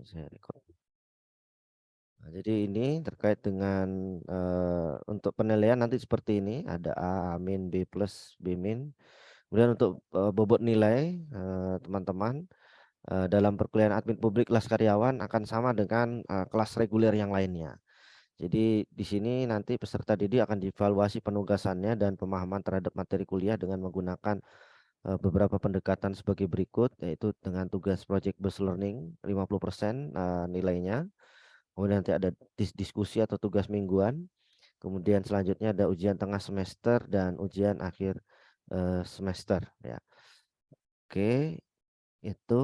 Saya record. Nah, jadi ini terkait dengan untuk penilaian nanti seperti ini, ada A, A min, B plus, B min. Kemudian untuk bobot nilai teman-teman dalam perkuliahan admin publik kelas karyawan akan sama dengan kelas reguler yang lainnya. Jadi di sini nanti peserta didik akan dievaluasi penugasannya dan pemahaman terhadap materi kuliah dengan menggunakan beberapa pendekatan sebagai berikut, yaitu dengan tugas project based learning 50% nilainya. Kemudian nanti ada diskusi atau tugas mingguan. Kemudian selanjutnya ada ujian tengah semester dan ujian akhir semester ya. Oke, itu.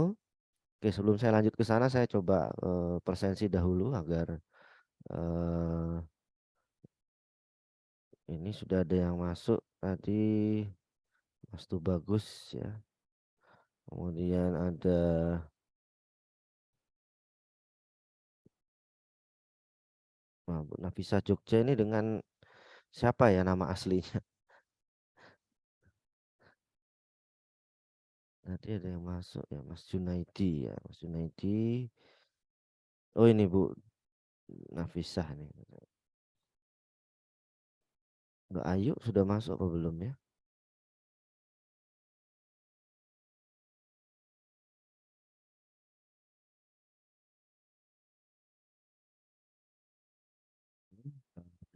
Oke, sebelum saya lanjut ke sana saya coba presensi dahulu agar eh, ini sudah ada yang masuk tadi. Mas tuh bagus ya. Kemudian ada Bu Nafisa Jogja ini dengan siapa ya nama aslinya? Tadi ada yang masuk ya, Mas Junaidi ya, Mas Junaidi. Oh ini Bu Nafisa nih. Mbak Ayu sudah masuk apa belum ya?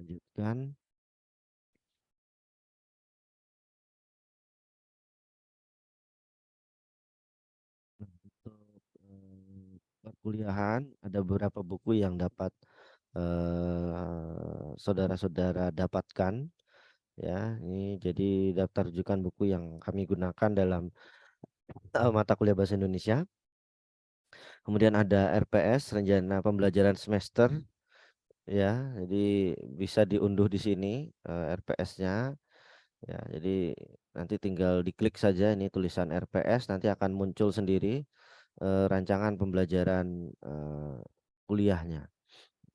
Lanjutkan. Nah, untuk perkuliahan ada beberapa buku yang dapat saudara-saudara dapatkan ya. Ini jadi daftar rujukan buku yang kami gunakan dalam mata kuliah bahasa Indonesia. Kemudian ada RPS, rencana pembelajaran semester ya. Jadi bisa diunduh di sini RPS-nya ya. Jadi nanti tinggal diklik saja ini tulisan RPS, nanti akan muncul sendiri rancangan pembelajaran kuliahnya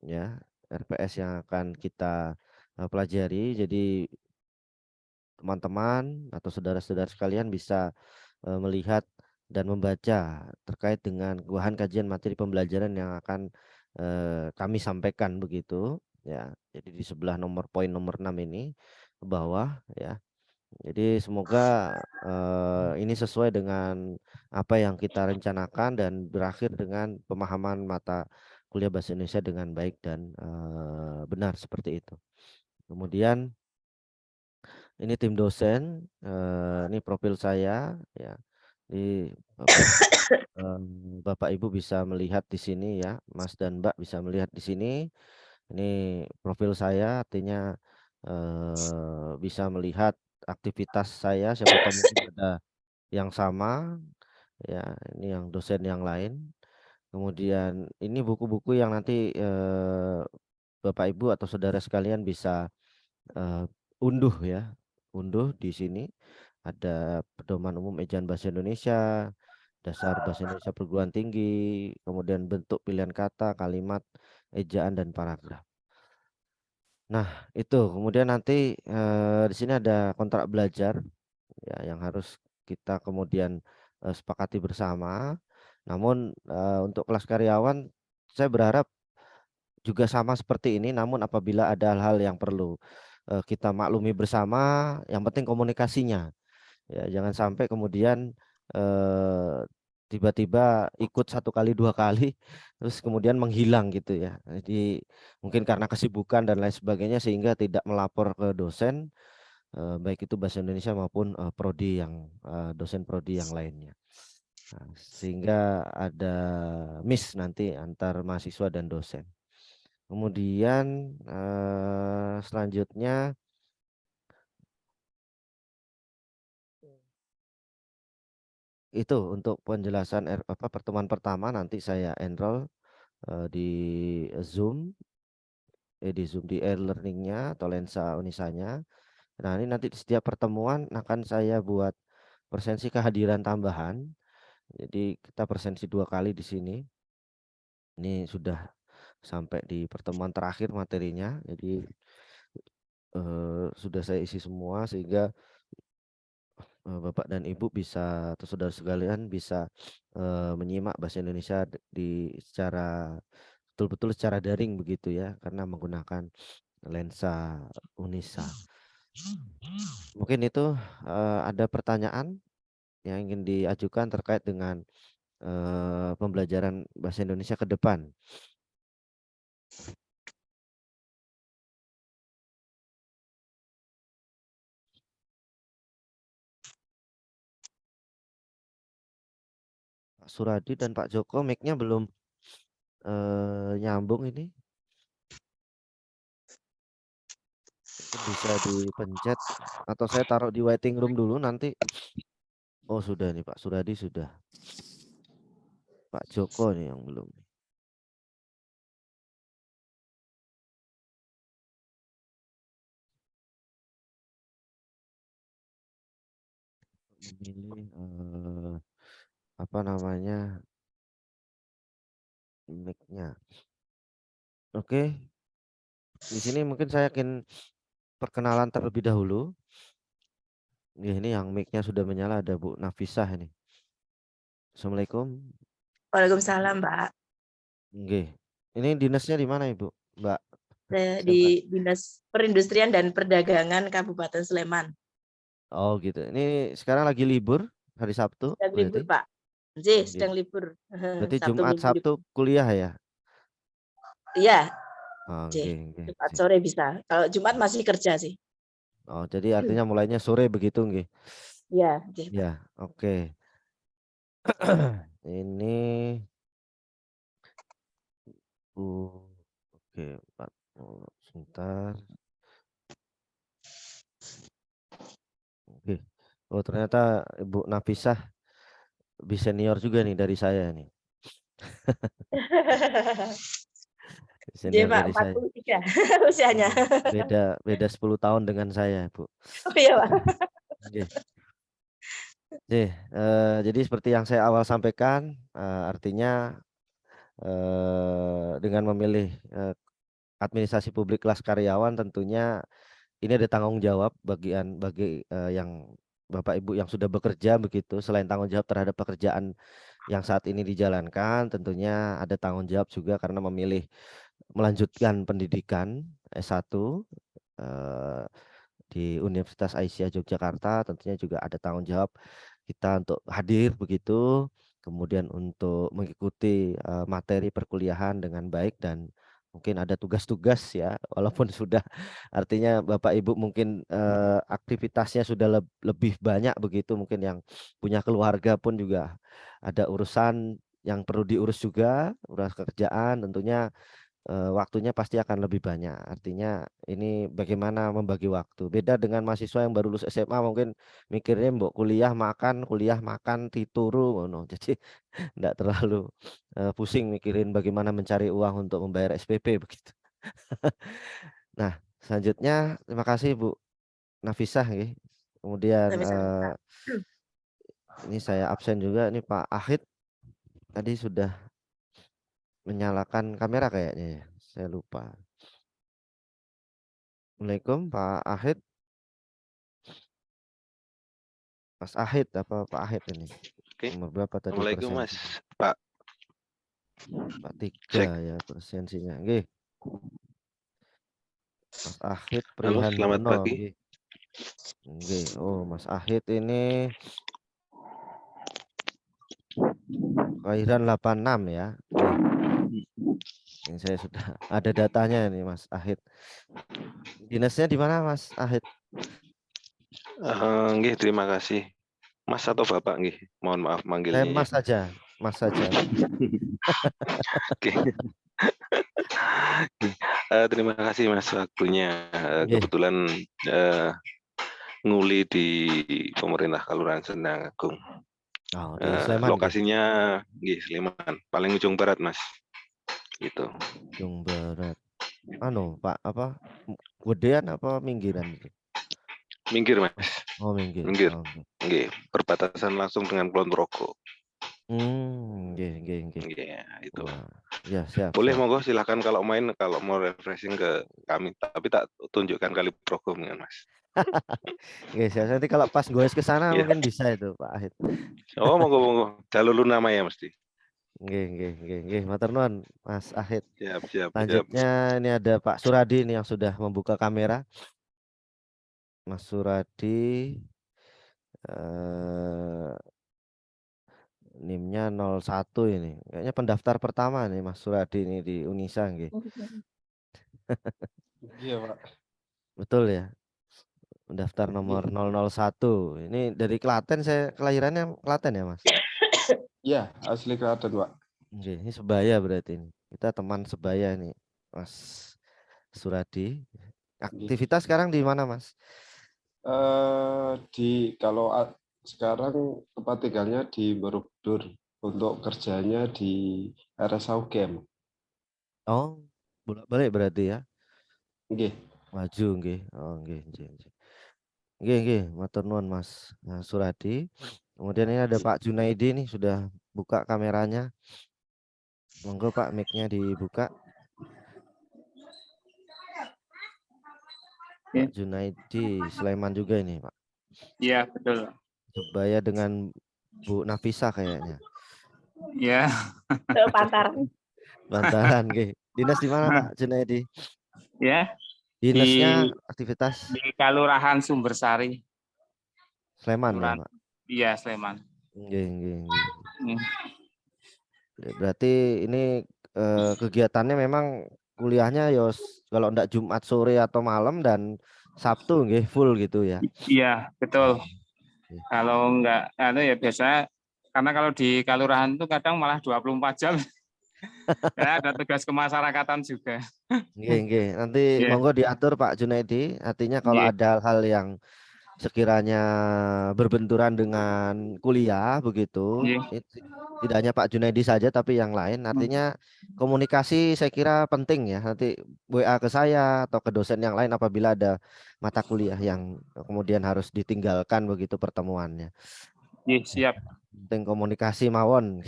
ya. RPS yang akan kita pelajari. Jadi teman-teman atau saudara-saudara sekalian bisa melihat dan membaca terkait dengan bahan kajian materi pembelajaran yang akan kami sampaikan begitu ya. Jadi di sebelah poin nomor 6 ini ke bawah ya. Jadi semoga ini sesuai dengan apa yang kita rencanakan dan berakhir dengan pemahaman mata kuliah bahasa Indonesia dengan baik dan benar seperti itu. Kemudian ini tim dosen, ini profil saya ya. Di Bapak Bapak Ibu bisa melihat di sini ya, Mas dan Mbak bisa melihat di sini. Ini profil saya, artinya bisa melihat aktivitas saya. Siapa tahu mungkin ada yang sama ya. Ini yang dosen yang lain. Kemudian ini buku-buku yang nanti Bapak Ibu atau saudara sekalian bisa eh, unduh ya, unduh di sini. Ada pedoman umum ejaan bahasa Indonesia, dasar bahasa Indonesia perguruan tinggi, kemudian bentuk pilihan kata, kalimat, ejaan dan paragraf. Nah, itu kemudian nanti di sini ada kontrak belajar ya yang harus kita kemudian sepakati bersama. Namun untuk kelas karyawan saya berharap juga sama seperti ini, namun apabila ada hal-hal yang perlu kita maklumi bersama, yang penting komunikasinya. Ya, jangan sampai kemudian eh, tiba-tiba ikut satu kali dua kali, terus kemudian menghilang gitu ya. Jadi mungkin karena kesibukan dan lain sebagainya sehingga tidak melapor ke dosen, baik itu bahasa Indonesia maupun prodi yang dosen prodi yang lainnya. Nah, sehingga ada miss nanti antar mahasiswa dan dosen. Kemudian selanjutnya itu untuk penjelasan pertemuan pertama nanti saya enroll di Zoom, di Zoom di e-learningnya atau lensa Unisanya. Nah ini nanti di setiap pertemuan akan saya buat presensi kehadiran tambahan. Jadi kita presensi 2 kali di sini. Ini sudah sampai di pertemuan terakhir materinya. Jadi sudah saya isi semua sehingga Bapak dan Ibu bisa atau saudara sekalian bisa, menyimak bahasa Indonesia secara betul-betul secara daring begitu ya, karena menggunakan lensa Unisa. Mungkin itu, ada pertanyaan yang ingin diajukan terkait dengan, pembelajaran bahasa Indonesia ke depan? Pak Suradi dan Pak Joko mic-nya belum, nyambung ini. Mungkin bisa dipencet atau saya taruh di waiting room dulu nanti. Oh sudah nih Pak Suradi sudah. Pak Joko nih yang belum. Memilih, apa namanya, mic-nya. Oke, di sini mungkin saya akan perkenalan terlebih dahulu. Ini yang mic-nya sudah menyala ada Bu Nafisah ini. Assalamualaikum. Waalaikumsalam, Mbak. Nggih. Ini dinasnya di mana Ibu? Mbak? Siapa? Di Dinas Perindustrian dan Perdagangan Kabupaten Sleman. Oh gitu. Ini sekarang lagi libur hari Sabtu Sedang libur, berarti? Pak. Nggih, Nggih. sedang libur. Berarti Sabtu Jumat Minggu Sabtu libur. kuliah ya? Iya, Oh nggih. nggih nggih. Jumat sore bisa. Kalau Jumat masih kerja sih. Oh jadi artinya mulainya sore begitu nggih? Iya, nggih, Pak. Ya, oke. Ini oke, Pak. Oh, sebentar. Oke. Oh ternyata Ibu Nafisah lebih senior juga nih dari saya nih. Nggih, Senior Pak, dari saya. 43 usianya. Iya. Beda beda 10 tahun dengan saya, Bu. Oh iya, Pak. Oke. Oke, jadi seperti yang saya awal sampaikan, artinya, dengan memilih, administrasi publik kelas karyawan tentunya ini ada tanggung jawab yang Bapak Ibu yang sudah bekerja begitu, selain tanggung jawab terhadap pekerjaan yang saat ini dijalankan, tentunya ada tanggung jawab juga karena memilih melanjutkan pendidikan S1, eee, di Universitas Aisyah Yogyakarta, tentunya juga ada tanggung jawab kita untuk hadir begitu, kemudian untuk mengikuti, materi perkuliahan dengan baik dan mungkin ada tugas-tugas ya, walaupun sudah artinya Bapak Ibu mungkin, aktivitasnya sudah lebih banyak begitu, mungkin yang punya keluarga pun juga ada urusan yang perlu diurus juga, urusan kerjaan tentunya, waktunya pasti akan lebih banyak. Artinya ini bagaimana membagi waktu. Beda dengan mahasiswa yang baru lulus SMA mungkin mikirnya mbok kuliah makan, tituru ngono. Jadi ndak terlalu, pusing mikirin bagaimana mencari uang untuk membayar SPP begitu. Nah, selanjutnya terima kasih Bu Nafisah nggih. Kemudian, Sama-sama, Pak. ini saya absen juga ini Pak Ahid tadi sudah menyalakan kamera kayaknya ya, saya lupa. Assalamualaikum Pak Ahid. Mas Ahid apa Pak Ahid ini? Oke. Nomor berapa tadi Assalamualaikum Mas. presensinya? Pak, Pak 3 cek. ya presensinya. Nggih, Mas Ahid Halo, selamat Prihandono pagi. nggih. Nggih. Oh, Mas Ahid ini kelahiran 86 ya. Nggih. Ini saya sudah ada datanya nih Mas Ahid. Dinasnya di mana Mas Ahid? Nggih, terima kasih. Mas atau Bapak nggih? Mohon maaf manggilnya ya. Mas saja. Mas saja. Oke. Terima kasih Mas waktunya. Nggih. Kebetulan nguli di pemerintah Kelurahan Sendang Agung. Oh, di Sleman nggih. Lokasinya nggih Sleman, paling ujung barat Mas. Gitu. Ujung Barat. Anu, Pak apa? Gedean apa minggiran itu? Minggir Mas, Oh, minggir. minggir. Oh, nggih. Nggih, perbatasan langsung dengan Kulon Progo. Nggih nggih nggih. Iya, itu. Wah, ya siap Boleh siap. monggo silahkan kalau main kalau mau refreshing ke kami, tapi tak tunjukkan kali program ya Mas. Oke, nanti kalau pas goes ke sana Iya. mungkin bisa itu Pak Ahid. Oh, monggo. Jalur nama ya mesti. Nggih, matur nuwun Mas Ahid. Siap. Selanjutnya ini ada Pak Suradi nih yang sudah membuka kamera. Mas Suradi eh NIM-nya 01 ini. Kayaknya pendaftar pertama nih Mas Suradi ini di Unisa nggih. Iya, Pak. Betul ya. Pendaftar nomor 001. Ini dari Klaten, saya kelahirannya Klaten ya, Mas? Iya, asli Klaten, Pak. Oke, ini sebaya berarti ini. Kita teman sebaya nih, Mas Suradi. Aktivitas sekarang di mana, Mas? Kalau sekarang tempat tinggalnya di Borobudur, untuk kerjanya di RSA UGM. Oh, bolak-balik berarti ya. Nggih. Maju nggih. Oh, nggih. Nggih, matur nuwun Mas Suradi. Kemudian ini ada Pak Junaidi nih sudah buka kameranya. Monggo Pak, mic-nya dibuka. Pak Junaidi, Sleman juga ini, Pak. Iya, betul. Sebaya dengan Bu Nafisa kayaknya. Iya. Pantaran. Bantaran, nggih. Dinas di mana Pak Junaidi? Ya, Dinasnya aktivitas di Kelurahan Sumbersari. Sleman ya, Pak? Iya, Sleman. Nggih. Hmm. Berarti ini kegiatannya memang kuliahnya kalau enggak Jumat sore atau malam dan Sabtu nggih full gitu ya. Iya, betul. Oke. Kalau enggak ya biasanya karena kalau di kelurahan itu kadang malah 24 jam. Ya, ada tugas kemasyarakatan juga. Nggih. Nanti Iya. monggo diatur Pak Junaidi. Artinya kalau Iya. ada hal yang sekiranya berbenturan dengan kuliah begitu, Iya. tidak hanya Pak Junaidi saja tapi yang lain. Artinya komunikasi saya kira penting ya. Nanti WA ke saya atau ke dosen yang lain apabila ada mata kuliah yang kemudian harus ditinggalkan begitu pertemuannya. Iya, siap. Penting komunikasi mawon.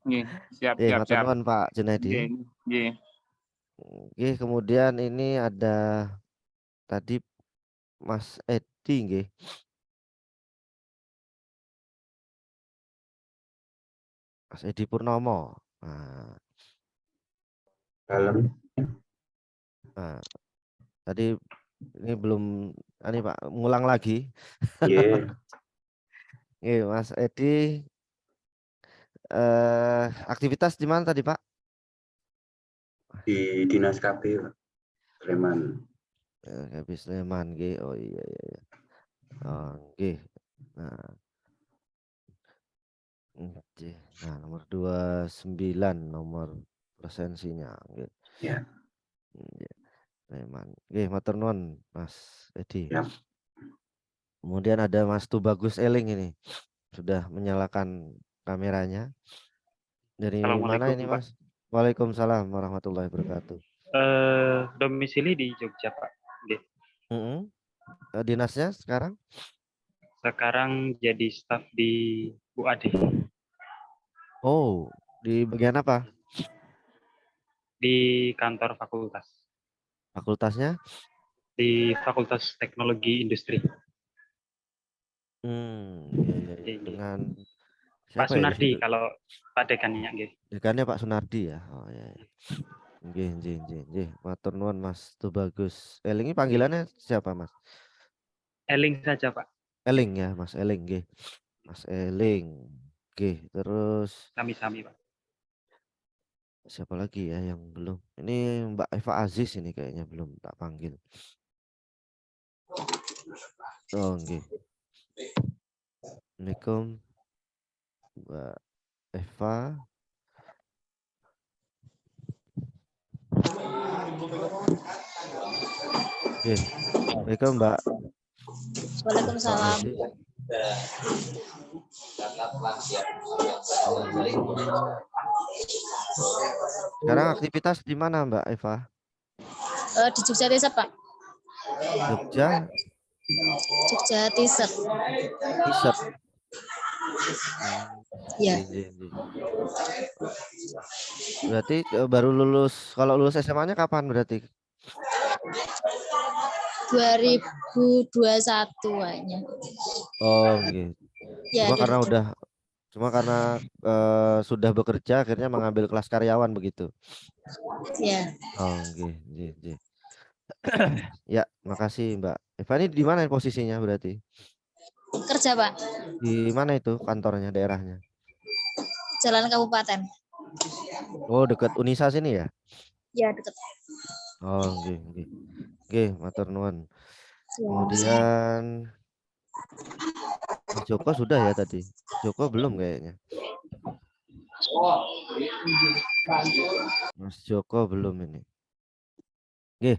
Iya, siap. Matur nuwun Pak Junaidi. Iya. Oke, kemudian ini ada tadi Mas Edi nggih. Mas Edi Purnomo. Nah, tadi ini belum ini Pak, ngulang lagi. Iya, Mas Edi aktivitas di mana tadi Pak? di Dinas KP, Pak. Sleman. Habis Sleman nggih. Oh iya. Oh, nggih. Nah, nomor 29 nomor presensinya nggih. Ya. Sleman. Nggih, matur nuwun Mas Edi. Ya. Kemudian ada Mas Tubagus Eling ini. Sudah menyalakan kameranya. Dari mana ini Mas? Waalaikumsalam warahmatullahi wabarakatuh. Domisili di Jogja, Pak. Dinasnya sekarang? Sekarang jadi staf di UAD. Oh, di bagian apa? Di kantor fakultas. Fakultasnya? Di Fakultas Teknologi Industri. Iya. Dengan Pak Sunardi kalau Pak Dekannya nggih. Dekannya Pak Sunardi ya. Oh iya. Nggih. Matur nuwun Mas Tubagus. Eling ini panggilannya siapa Mas? Eling saja Pak. Eling ya, Mas Eling nggih. Mas Eling. Oke, terus Sami-sami Pak. siapa lagi ya yang belum? Ini Mbak Eva Aziz ini kayaknya belum tak panggil. Oh nggih. Assalamualaikum Mbak Eva. Oke. Assalamualaikum Mbak. Waalaikumsalam. Sekarang aktivitas di mana Mbak Eva? Di Jogja Desa, Pak. Jogja Tisep. Ya. Berarti baru lulus. Kalau lulus SMA-nya kapan berarti? 2021 kayaknya. Oh, gitu. Ya, Cuma karena sudah bekerja akhirnya mengambil kelas karyawan begitu. ya. Oh, gitu. Ya, makasih Mbak. Eva ini di mana posisinya berarti? Kerja, Pak. Di mana itu kantornya, daerahnya? Jalan Kabupaten. Oh, dekat Unisa sini ya? Ya, dekat. Oh, oke, matur nuwun. Ya. Kemudian Mas Joko sudah ya tadi? Joko belum kayaknya. Mas Joko belum ini. Oke,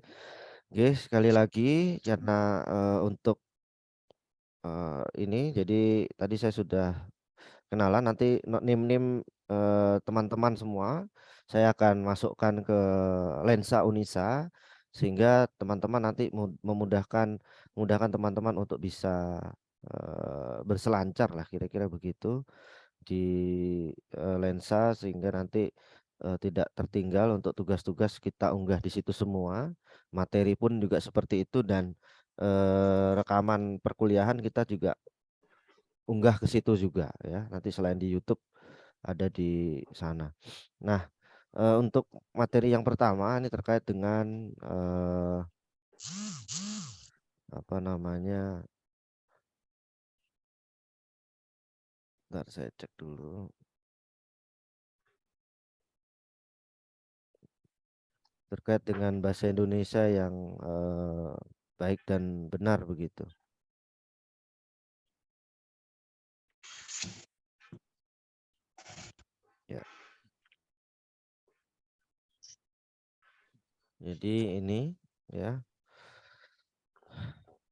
sekali lagi karena untuk ini jadi tadi saya sudah kenalan, nanti nim teman-teman semua saya akan masukkan ke lensa Unisa sehingga teman-teman nanti memudahkan teman-teman untuk bisa berselancar lah kira-kira begitu di lensa sehingga nanti tidak tertinggal untuk tugas-tugas kita unggah di situ semua, materi pun juga seperti itu dan rekaman perkuliahan kita juga unggah ke situ juga ya. Nanti selain di YouTube ada di sana. Nah, untuk materi yang pertama ini terkait dengan apa namanya? Bentar saya cek dulu. Terkait dengan bahasa Indonesia yang baik dan benar begitu. Ya. Jadi ini ya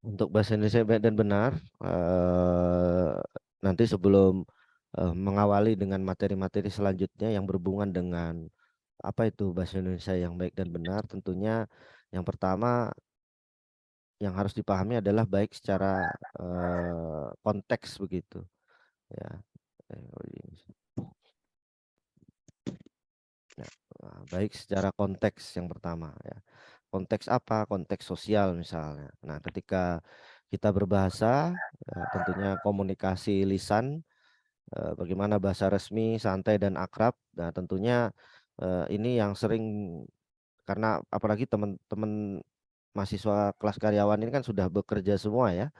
untuk bahasa Indonesia baik dan benar nanti sebelum mengawali dengan materi-materi selanjutnya yang berhubungan dengan apa itu bahasa Indonesia yang baik dan benar, tentunya yang pertama yang harus dipahami adalah baik secara konteks begitu ya. Baik secara konteks yang pertama ya. Konteks apa? Konteks sosial misalnya. Nah, ketika kita berbahasa tentunya komunikasi lisan, bagaimana bahasa resmi, santai dan akrab. Nah, tentunya ini yang sering karena apalagi teman-teman mahasiswa kelas karyawan ini kan sudah bekerja semua ya.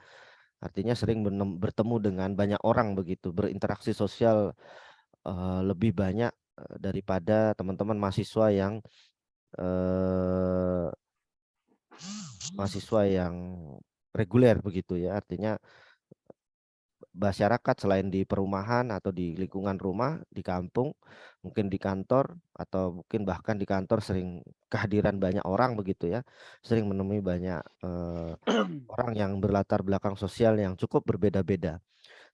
Artinya sering bertemu dengan banyak orang begitu, berinteraksi sosial lebih banyak daripada teman-teman mahasiswa yang reguler begitu ya. Artinya masyarakat selain di perumahan atau di lingkungan rumah, di kampung, mungkin di kantor atau mungkin bahkan di kantor sering kehadiran banyak orang begitu ya, sering menemui banyak orang yang berlatar belakang sosial yang cukup berbeda-beda.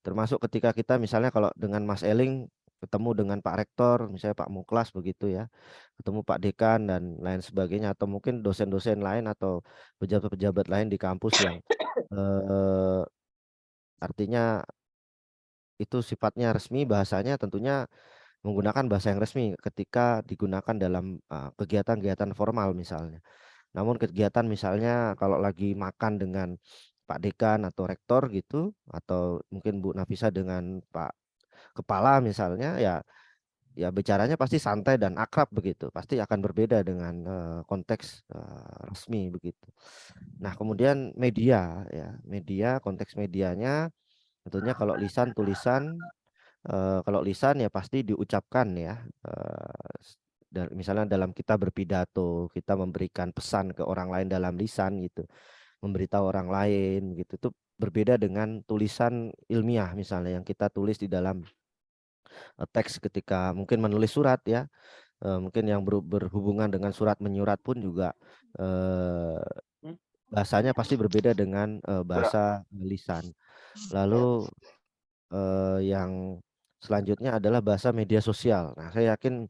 Termasuk ketika kita misalnya kalau dengan Mas Eling ketemu dengan Pak Rektor, misalnya Pak Muklas begitu ya, ketemu Pak Dekan dan lain sebagainya, atau mungkin dosen-dosen lain atau pejabat-pejabat lain di kampus yang artinya itu sifatnya resmi, bahasanya tentunya menggunakan bahasa yang resmi ketika digunakan dalam kegiatan-kegiatan formal misalnya. Namun kegiatan misalnya kalau lagi makan dengan Pak Dekan atau Rektor gitu, atau mungkin Bu Nafisa dengan Pak Kepala misalnya, ya bicaranya pasti santai dan akrab begitu, pasti akan berbeda dengan konteks resmi begitu. Nah, kemudian media ya, konteks medianya tentunya kalau lisan tulisan, kalau lisan ya pasti diucapkan ya, misalnya dalam kita berpidato, kita memberikan pesan ke orang lain dalam lisan gitu, memberitahu orang lain gitu, itu berbeda dengan tulisan ilmiah misalnya yang kita tulis di dalam teks ketika mungkin menulis surat ya, mungkin yang berhubungan dengan surat menyurat pun juga bahasanya pasti berbeda dengan bahasa lisan. Lalu yang selanjutnya adalah bahasa media sosial. Nah, saya yakin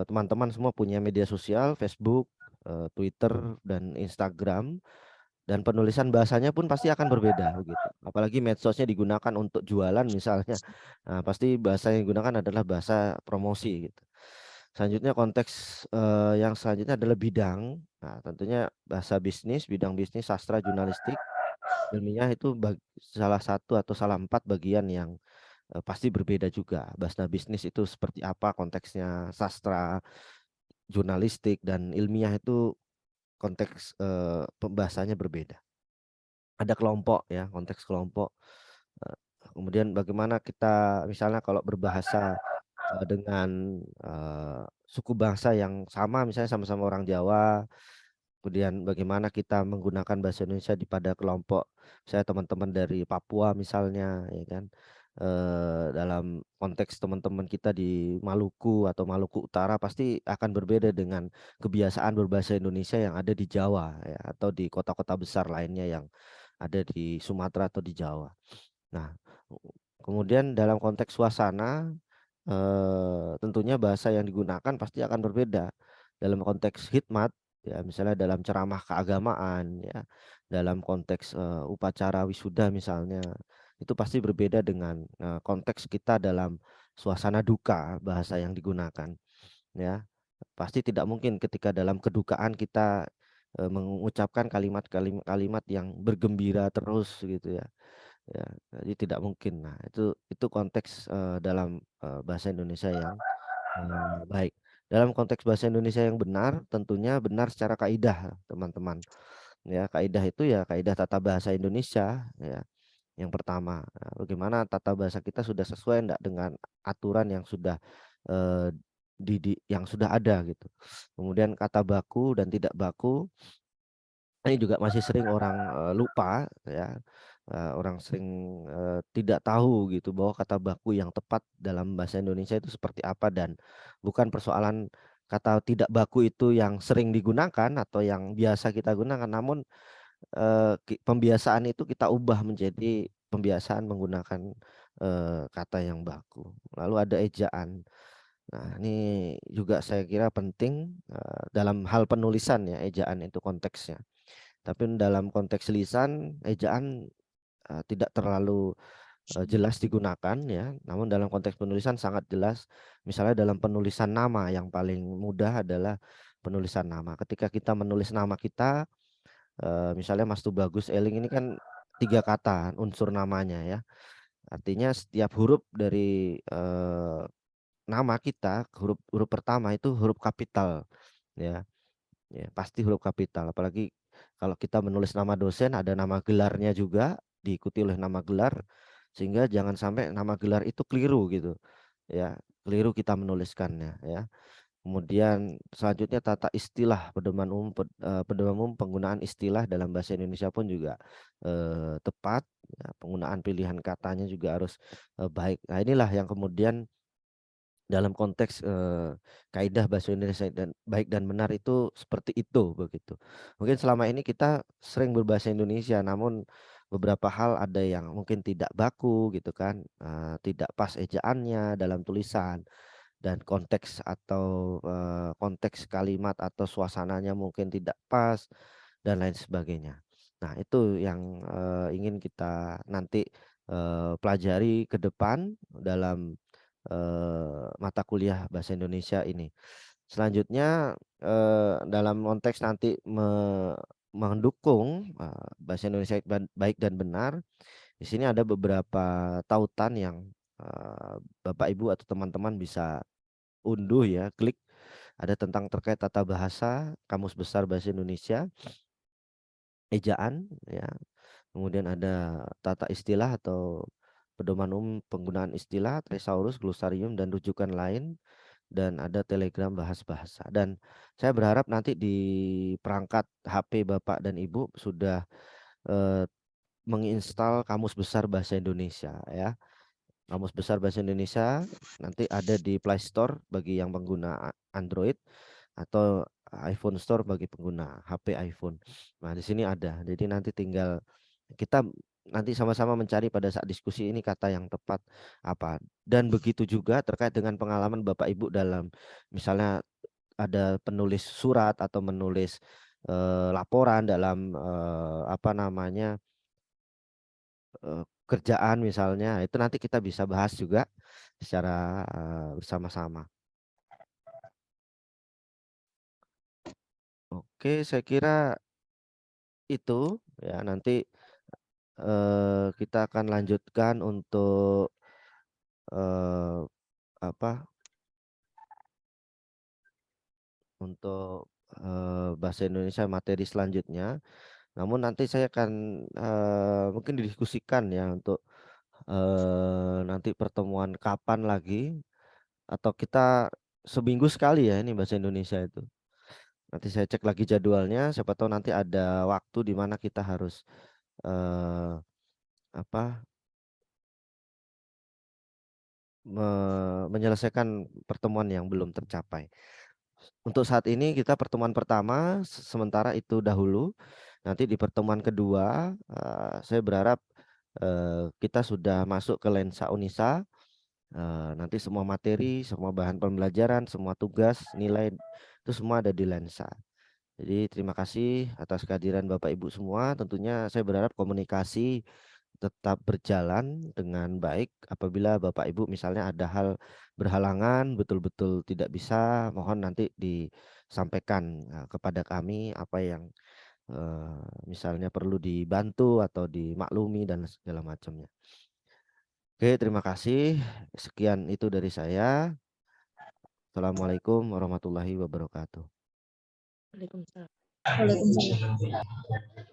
teman-teman semua punya media sosial, Facebook, Twitter, dan Instagram. Dan penulisan bahasanya pun pasti akan berbeda begitu. Apalagi medsosnya digunakan untuk jualan misalnya. Nah, pasti bahasa yang digunakan adalah bahasa promosi gitu. Selanjutnya konteks yang selanjutnya adalah bidang. Nah, tentunya bahasa bisnis, bidang bisnis, sastra, jurnalistik, ilmiah itu salah satu atau salah 4 bagian yang pasti berbeda juga. Bahasa bisnis itu seperti apa konteksnya, sastra, jurnalistik, dan ilmiah itu konteks pembahasannya berbeda. Ada kelompok ya, konteks kelompok. Kemudian bagaimana kita misalnya kalau berbahasa dengan suku bangsa yang sama, misalnya sama-sama orang Jawa, kemudian bagaimana kita menggunakan bahasa Indonesia di pada kelompok, saya teman-teman dari Papua misalnya, ya kan, dalam konteks teman-teman kita di Maluku atau Maluku Utara pasti akan berbeda dengan kebiasaan berbahasa Indonesia yang ada di Jawa ya, atau di kota-kota besar lainnya yang ada di Sumatera atau di Jawa. Nah, kemudian dalam konteks suasana, tentunya bahasa yang digunakan pasti akan berbeda. Dalam konteks khidmat, ya misalnya dalam ceramah keagamaan, ya dalam konteks upacara wisuda misalnya, itu pasti berbeda dengan konteks kita dalam suasana duka, bahasa yang digunakan. Ya, pasti tidak mungkin ketika dalam kedukaan kita mengucapkan kalimat-kalimat yang bergembira terus gitu ya. Ya, jadi tidak mungkin. Nah, itu konteks dalam bahasa Indonesia yang baik. Dalam konteks bahasa Indonesia yang benar, tentunya benar secara kaidah, teman-teman. Ya, kaidah itu ya kaidah tata bahasa Indonesia, ya. Yang pertama, bagaimana tata bahasa kita sudah sesuai enggak dengan aturan yang sudah eh, yang sudah ada gitu. Kemudian kata baku dan tidak baku ini juga masih sering orang lupa ya. Orang sering tidak tahu gitu bahwa kata baku yang tepat dalam bahasa Indonesia itu seperti apa, dan bukan persoalan kata tidak baku itu yang sering digunakan atau yang biasa kita gunakan, namun pembiasaan itu kita ubah menjadi pembiasaan menggunakan kata yang baku. Lalu ada ejaan. Nah, ini juga saya kira penting dalam hal penulisan ya, ejaan itu konteksnya. Tapi dalam konteks lisan, ejaan tidak terlalu jelas digunakan ya. Namun dalam konteks penulisan sangat jelas. Misalnya dalam penulisan nama yang paling mudah adalah penulisan nama. Ketika kita menulis nama kita, misalnya Mas Tubagus Eling ini kan 3 kata unsur namanya ya. Artinya setiap huruf dari nama kita, huruf pertama itu huruf kapital ya. Ya, pasti huruf kapital. Apalagi kalau kita menulis nama dosen, ada nama gelarnya juga diikuti oleh nama gelar, sehingga jangan sampai nama gelar itu keliru gitu. Ya, keliru kita menuliskannya ya. Kemudian selanjutnya tata istilah, pedoman umum penggunaan istilah dalam bahasa Indonesia pun juga tepat. Ya, penggunaan pilihan katanya juga harus baik. Nah, inilah yang kemudian dalam konteks kaidah bahasa Indonesia dan baik dan benar itu seperti itu begitu. Mungkin selama ini kita sering berbahasa Indonesia, namun beberapa hal ada yang mungkin tidak baku gitu kan, tidak pas ejaannya dalam tulisan, dan konteks atau konteks kalimat atau suasananya mungkin tidak pas dan lain sebagainya. Nah, itu yang ingin kita nanti pelajari ke depan dalam mata kuliah bahasa Indonesia ini. Selanjutnya dalam konteks nanti mendukung bahasa Indonesia baik dan benar, di sini ada beberapa tautan yang Bapak Ibu atau teman-teman bisa unduh ya, klik. Ada tentang terkait tata bahasa, Kamus Besar Bahasa Indonesia, ejaan ya. Kemudian ada tata istilah atau pedoman umum penggunaan istilah, thesaurus, glosarium, dan rujukan lain, dan ada telegram bahas bahasa. Dan saya berharap nanti di perangkat HP Bapak dan Ibu sudah menginstal Kamus Besar Bahasa Indonesia ya. Kamus Besar Bahasa Indonesia nanti ada di Play Store bagi yang pengguna Android, atau iPhone Store bagi pengguna HP iPhone. Nah, di sini ada. Jadi nanti tinggal kita nanti sama-sama mencari pada saat diskusi ini kata yang tepat apa. Dan begitu juga terkait dengan pengalaman Bapak Ibu dalam misalnya ada penulis surat atau menulis laporan dalam apa namanya kerjaan misalnya, itu nanti kita bisa bahas juga secara bersama-sama. Oke, saya kira itu ya nanti kita akan lanjutkan untuk eh, apa untuk bahasa Indonesia materi selanjutnya. Namun nanti saya akan mungkin didiskusikan ya untuk nanti pertemuan kapan lagi atau kita seminggu sekali ya ini bahasa Indonesia itu. Nanti saya cek lagi jadwalnya, siapa tahu nanti ada waktu di mana kita harus eh, apa menyelesaikan pertemuan yang belum tercapai. Untuk saat ini kita pertemuan pertama sementara itu dahulu. Nanti di pertemuan kedua saya berharap kita sudah masuk ke lensa Unisa. Nanti semua materi, semua bahan pembelajaran, semua tugas, nilai itu semua ada di lensa. Jadi terima kasih atas kehadiran Bapak Ibu semua. Tentunya saya berharap komunikasi tetap berjalan dengan baik. Apabila Bapak Ibu misalnya ada hal berhalangan, betul-betul tidak bisa, mohon nanti disampaikan kepada kami apa yang misalnya perlu dibantu atau dimaklumi dan segala macamnya. Oke, terima kasih. Sekian itu dari saya. Assalamualaikum warahmatullahi wabarakatuh. Waalaikumsalam. Waalaikumsalam.